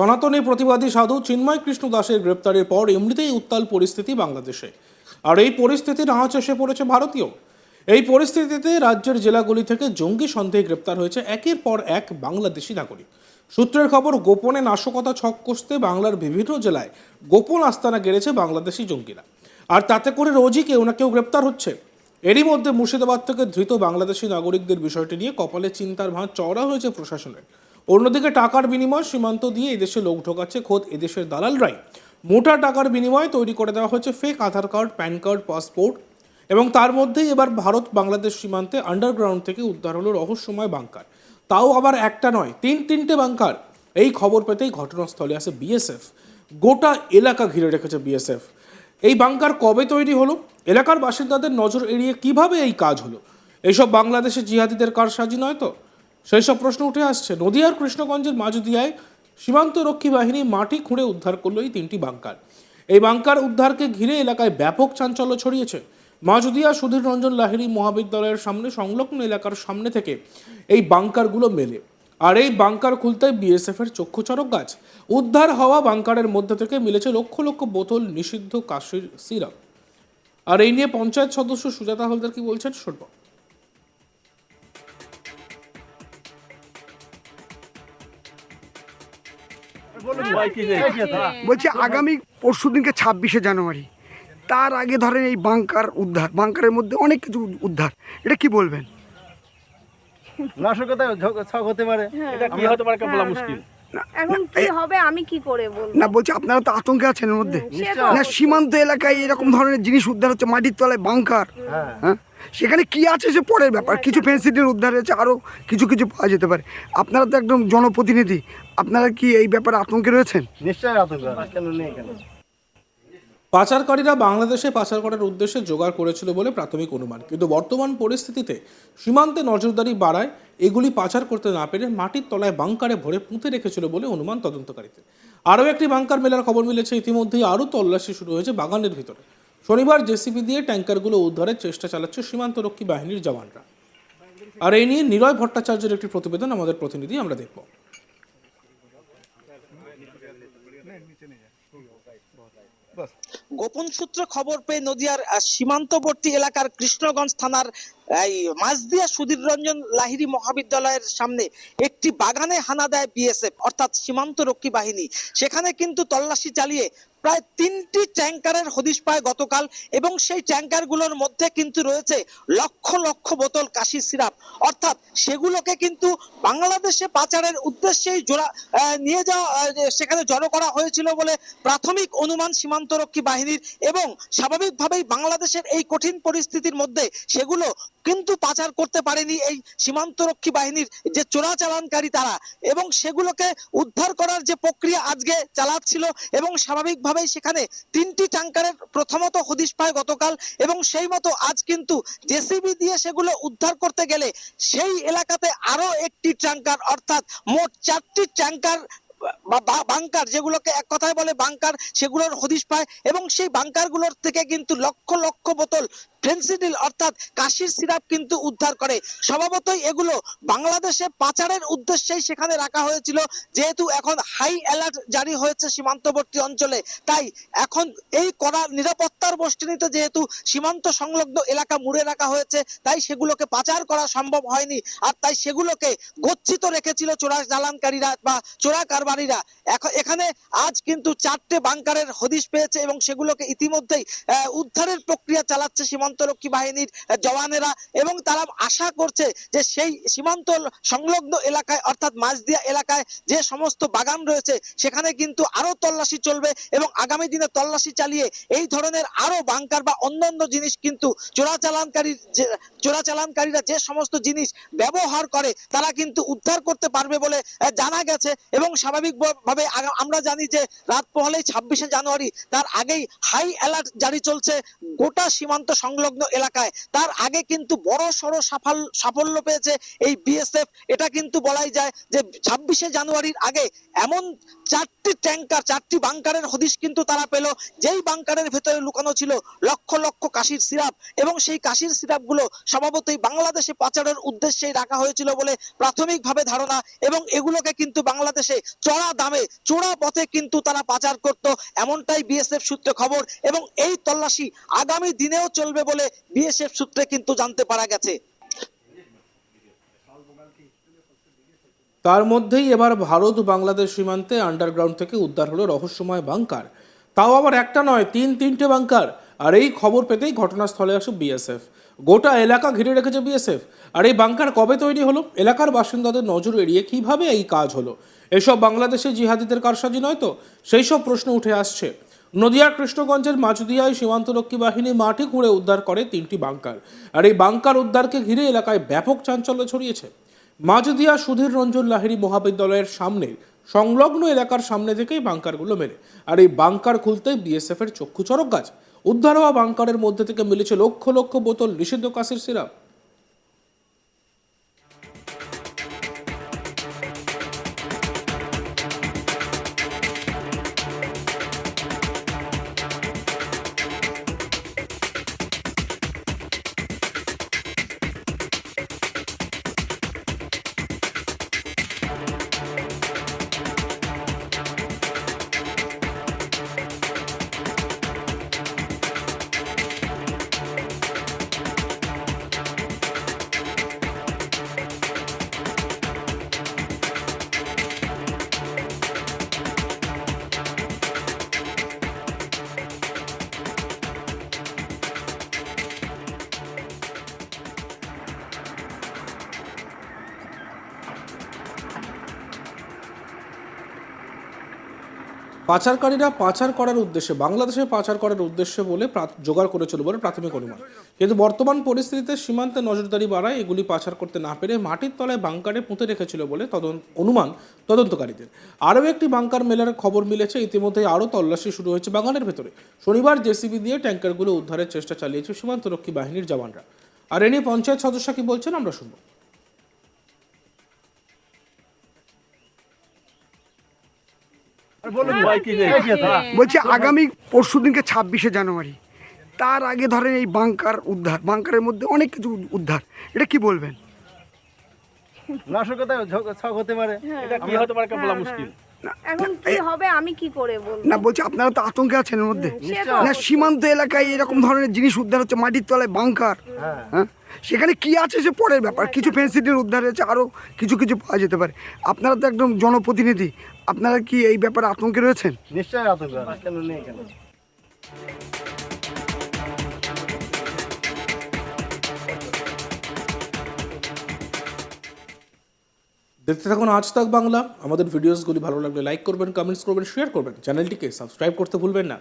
সনাতনী প্রতিবাদী সাধু চিন্ময় কৃষ্ণ দাসের গ্রেপ্তারের পর এমনিতেই উত্তাল পরিস্থিতি বাংলাদেশে। আর এই পরিস্থিতির আঁচ এসে পড়েছে ভারতীয়। এই পরিস্থিতিতে রাজ্যের জেলাগুলি থেকে জঙ্গি সন্দেহে গ্রেপ্তার হয়েছে একের পর এক বাংলাদেশি নাগরিক। সূত্রের খবর, গোপনে নাশকতা ছক কষতে বাংলার বিভিন্ন জেলায় গোপন আস্তানা গেড়েছে বাংলাদেশি জঙ্গিরা। আর তাতে করে রোজই কেউ না কেউ গ্রেপ্তার হচ্ছে। এরই মধ্যে মুর্শিদাবাদ থেকে ধৃত বাংলাদেশি নাগরিকদের বিষয়টি নিয়ে কপালে চিন্তার ভাঁজ চওড়া হয়েছে প্রশাসনের। অন্যদিকে টাকার বিনিময় সীমান্ত দিয়ে এদেশে লোক ঢোকাচ্ছে খোদ এদেশের দালালরাই। মোটা টাকার বিনিময়ে তৈরি করে দেওয়া হয়েছে ফেক আধার কার্ড, প্যান কার্ড, পাসপোর্ট। এবং তার মধ্যেই এবার ভারত বাংলাদেশ সীমান্তে আন্ডারগ্রাউন্ড থেকে উদ্ধার হলো রহস্যময় বাংকার। তাও আবার একটা নয়, তিনটে বাংকার। এই খবর পেতেই ঘটনাস্থলে আসে বিএসএফ। গোটা এলাকা ঘিরে রেখেছে বিএসএফ। এই বাংকার কবে তৈরি হলো, এলাকার বাসিন্দাদের নজর এড়িয়ে কিভাবে এই কাজ হলো, এইসব বাংলাদেশের জিহাদিদের কারসাজি নয় তো? সেই সব প্রশ্ন উঠে আসছে। নদিয়ার কৃষ্ণগঞ্জের মাঝদিয়ায় সীমান্তরক্ষী বাহিনী মাটি খুঁড়ে উদ্ধার করলো এই তিনটি বাংকার। এই বাংকার উদ্ধারকে ঘিরে এলাকায় ব্যাপক চাঞ্চল্য ছড়িয়েছে। মাঝদিয়া সুধীর রঞ্জন লাহিড়ী মহাবিদ্যালয়ের সামনে সংলগ্ন এলাকার সামনে থেকে এই বাংকারগুলো মেলে। আর এই বাংকার খুলতে বিএসএফ এর চক্ষু চড়ক গাছ। উদ্ধার হওয়া বাংকারের মধ্যে থেকে মিলেছে লক্ষ লক্ষ বোতল নিষিদ্ধ কাশির সিরাপ। আর এই নিয়ে পঞ্চায়েত সদস্য সুজাতা হালদার কি বলছেন শুনব। বলছি আগামী পরশুদিনকে 26শে জানুয়ারি, তার আগে ধরেন এই বাংকার বাংকারের মধ্যে অনেক কিছু উদ্ধার, এটা কি বলবেন? নাশকতায় ছক হতে পারে, এটা কি হতে পারে বলা মুশকিল। এখন কি হবে আমি কি করে বলবো? না, বলছি আপনারা তো আতঙ্কে আছেন এর মধ্যে। নিশ্চয়ই। না, সীমান্ত এলাকায় এরকম ধরনের জিনিস উদ্ধার হচ্ছে, মাটির তলায় বাংকার। হ্যাঁ, সেখানে কি আছে সে পরের ব্যাপার। কিছু ফেন্সিডিল উদ্ধার হয়েছে, আরও কিছু কিছু পাওয়া যেতে পারে। আপনারা তো একদম জনপ্রতিনিধি, আপনারা কি এই ব্যাপারে আতঙ্কে রয়েছেন? নিশ্চয়ই আতঙ্ক, কেন নেই কেন। পাচারকারীরা বাংলাদেশে পাচার করার উদ্দেশ্যে জোগাড় করেছিল বলে প্রাথমিক অনুমান, কিন্তু বর্তমান পরিস্থিতিতে সীমান্তে নজরদারি বাড়ায় এগুলি পাচার করতে না পেরে মাটির তলায় বাংকারে ভরে পুঁতে রেখেছিল বলে অনুমান তদন্তকারীদের। আরও একটি বাংকার মেলার খবর মিলেছে। ইতিমধ্যেই আরও তল্লাশি শুরু হয়েছে বাগানের ভিতরে। শনিবার জেসিবি দিয়ে ট্যাঙ্কারগুলো উদ্ধারের চেষ্টা চালাচ্ছে সীমান্তরক্ষী বাহিনীর জওয়ানরা। আর এই নিয়ে নিলয় ভট্টাচার্যের একটি প্রতিবেদন আমাদের প্রতিনিধি আমরা দেখব। গোপন সূত্রে খবর পেয়ে নদিয়ার সীমান্তবর্তী এলাকার কৃষ্ণগঞ্জ থানার এই মাঝদিয়া সুধীর রঞ্জন লাহিড়ী মহাবিদ্যালয়ের সামনে একটি বাগানে হানা দেয় বিএসএফ অর্থাৎ সীমান্তরক্ষী বাহিনী। সেখানে কিন্তু তল্লাশি চালিয়ে প্রায় 3টি ট্যাঙ্কারের হদিশ পায় গতকাল, এবং সেই ট্যাঙ্কারগুলোর মধ্যে কিন্তু রয়েছে লক্ষ লক্ষ বোতল কাশির সিরাপ। অর্থাৎ সেগুলোকে কিন্তু বাংলাদেশে পাচারের উদ্দেশ্যেই নিয়ে যাওয়া, সেখানে জড়ো করা হয়েছিল বলে প্রাথমিক অনুমান সীমান্তরক্ষী বাহিনীর। এবং স্বাভাবিকভাবেই বাংলাদেশের এই কঠিন পরিস্থিতির মধ্যে সেগুলো কিন্তু পাচার করতে পারেনি এই সীমান্তরক্ষী বাহিনীর যে চোরাচালানকারী তারা, এবং সেগুলোকে উদ্ধার করার যে প্রক্রিয়া আজকে চালাচ্ছিল। এবং স্বাভাবিকভাবেই সেখানে 3টি ট্যাঙ্কারের প্রথমত হদিশ পায় গতকাল, এবং সেই মতো আজ কিন্তু জেসিবি দিয়ে সেগুলো উদ্ধার করতে গেলে সেই এলাকাতে আরো একটি ট্যাঙ্কার, অর্থাৎ মোট 4টি ট্যাঙ্কার বাংকার, যেগুলোকে এক কথায় বলে বাংকার, সেগুলোর হদিশ পায়। এবং সেই বাংকারগুলোর থেকে কিন্তু লক্ষ লক্ষ বোতল ফেন্সিডিল অর্থাৎ কাশির সিরাপ কিন্তু উদ্ধার করে। স্বভাবতই এগুলো বাংলাদেশে পাচারের উদ্দেশ্যেই সেখানে রাখা হয়েছিল। যেহেতু এখন হাই অ্যালার্ট জারি হয়েছে সীমান্তবর্তী অঞ্চলে, তাই এখন এই কড়া নিরাপত্তার বেষ্টনীতে যেহেতু সীমান্ত সংলগ্ন এলাকা মুড়ে রাখা হয়েছে, তাই সেগুলোকে পাচার করা সম্ভব হয়নি। আর তাই সেগুলোকে গচ্ছিত রেখেছিল চোরা চালানকারীরা বা চোরা কারবারিরা। এখানে আজ কিন্তু 4টে বাংকারের হদিশ পেয়েছে, এবং সেগুলোকে ইতিমধ্যেই উদ্ধারের প্রক্রিয়া চালাচ্ছে সীমান্তরক্ষী বাহিনীর জওয়ানেরা। এবং তারা আশা করছে যে সেই সীমান্ত সংলগ্ন এলাকায় অর্থাৎ মাঝদিয়া এলাকায় যে সমস্ত বাগান রয়েছে সেখানে কিন্তু আরো তল্লাশি চলবে, এবং আগামী দিনে তল্লাশি চালিয়ে এই ধরনের আরো বাংকার বা অন্যান্য জিনিস কিন্তু চোরাচালানকারীরা যে সমস্ত জিনিস ব্যবহার করে তারা কিন্তু উদ্ধার করতে পারবে বলে জানা গেছে। এবং স্বাভাবিকভাবে আমরা জানি যে রাত পোহালেই 26শে জানুয়ারি, তার আগেই হাই অ্যালার্ট জারি চলছে গোটা সীমান্ত সংলগ্ন এলাকায়। তার আগে কিন্তু বড় সড়ো সাফল্য পেয়েছে এই বিএসএফ। এটা কিন্তু বলাই যায় যে 26শে জানুয়ারির আগে এমন চারটি ট্যাঙ্কার, চারটি বাংকারের হদিশ কিন্তু তারা পেল, যেই বাংকারের ভেতরে লুকানো ছিল লক্ষ লক্ষ কাশির সিরাপ, এবং সেই কাশির সিরাপগুলো স্বভাবতই বাংলাদেশে পাচারের উদ্দেশ্যেই রাখা হয়েছিল বলে প্রাথমিকভাবে ধারণা, এবং এগুলোকে কিন্তু বাংলাদেশে চড়া দামে চোরা পথে কিন্তু তারা পাচার করত, এমনটাই বিএসএফ সূত্রে খবর, এবং এই তল্লাশি আগামী দিনেও চলবে বলে বিএসএফ সূত্রে কিন্তু জানতে পারা গেছে। তার মধ্যেই এবার ভারত বাংলাদেশ সীমান্তে আন্ডারগ্রাউন্ড থেকে উদ্ধার হলো রহস্যময় বাংকার, তাও আবার একটা নয়, তিনটে বাংকার। আর এই খবর পেতেই ঘটনাস্থলে আসে বিএসএফ। গোটা এলাকা ঘিরে রেখেছে বিএসএফ। আর এই বাংকার কবে তৈরি হলো, এলাকার বাসিন্দাদের নজর এড়িয়ে কিভাবে এই কাজ হলো, এসব বাংলাদেশি জিহাদিদের কারসাজি নয় তো? সেই সব প্রশ্ন উঠে আসছে। নদিয়ার কৃষ্ণগঞ্জের মাঝদিয়ায় সীমান্তরক্ষী বাহিনী মাটি খুঁড়ে উদ্ধার করে 3টি বাংকার। আর এই বাংকার উদ্ধারকে ঘিরে এলাকায় ব্যাপক চাঞ্চল্য ছড়িয়েছে। মাঝদিয়া সুধীর রঞ্জন লাহিড়ী মহাবিদ্যালয়ের সামনে সংলগ্ন এলাকার সামনে থেকেই বাংকারগুলো মেলে। আর এই বাংকার খুলতে বিএসএফ এর চক্ষু চড়ক গাছ। উদ্ধার হওয়া বাংকারের মধ্যে থেকে মিলেছে লক্ষ লক্ষ বোতল নিষিদ্ধ কাশির সিরাপ। পাচারকারীরা পাচার করার উদ্দেশ্যে, বাংলাদেশে পাচার করার উদ্দেশ্যে বলে জোগাড় করেছিল বলে প্রাথমিক অনুমান। কিন্তু বর্তমান পরিস্থিতিতে সীমান্তে নজরদারি বাড়ায় এগুলি পাচার করতে না পেরে মাটির তলায় বাংকারে পুঁতে রেখেছিল বলে অনুমান তদন্তকারীদের। আরও একটি বাংকার মেলার খবর মিলেছে। ইতিমধ্যে আরও তল্লাশি শুরু হয়েছে বাগানের ভেতরে। শনিবার জেসিবি দিয়ে ট্যাঙ্কারগুলো উদ্ধারের চেষ্টা চালিয়েছে সীমান্তরক্ষী বাহিনীর জওয়ানরা। আর এ নিয়ে পঞ্চায়েত সদস্য কি বলছেন আমরা শুনব। বলছি আগামী পরশুদিনকে 26শে জানুয়ারি, তার আগে ধরেন এই উদ্ধার, বাংকারের মধ্যে অনেক কিছু উদ্ধার, এটা কি বলবেন? নাশকতায় ছক হতে পারে, এটা কি হতে পারে বলা মুশকিল। এখন কি হবে আমি কি করে বলবো? না বলছি আপনারা তো আতঙ্কে আছেন এর মধ্যে। সে তো না সীমান্ত এলাকায় এরকম ধরনের জিনিস উদ্ধার হচ্ছে, মাটির তলায় বাংকার, হ্যাঁ সেখানে কি আছে সে পরের ব্যাপার। কিছু ফেন্সিডিল উদ্ধার হয়েছে, আরও কিছু কিছু পাওয়া যেতে পারে। আপনারা তো একদম জনপ্রতিনিধি, আপনারা কি এই ব্যাপারে আতঙ্কে রয়েছেন? নিশ্চয়ই আতঙ্ক আছে, কেন নেই কেন। দেখতে থাকুন আজ তাক বাংলা। আমাদের ভিডিওসগুলি ভালো লাগলে লাইক করবেন, কমেন্টস করবেন, শেয়ার করবেন, চ্যানেলটিকে সাবস্ক্রাইব করতে ভুলবেন না।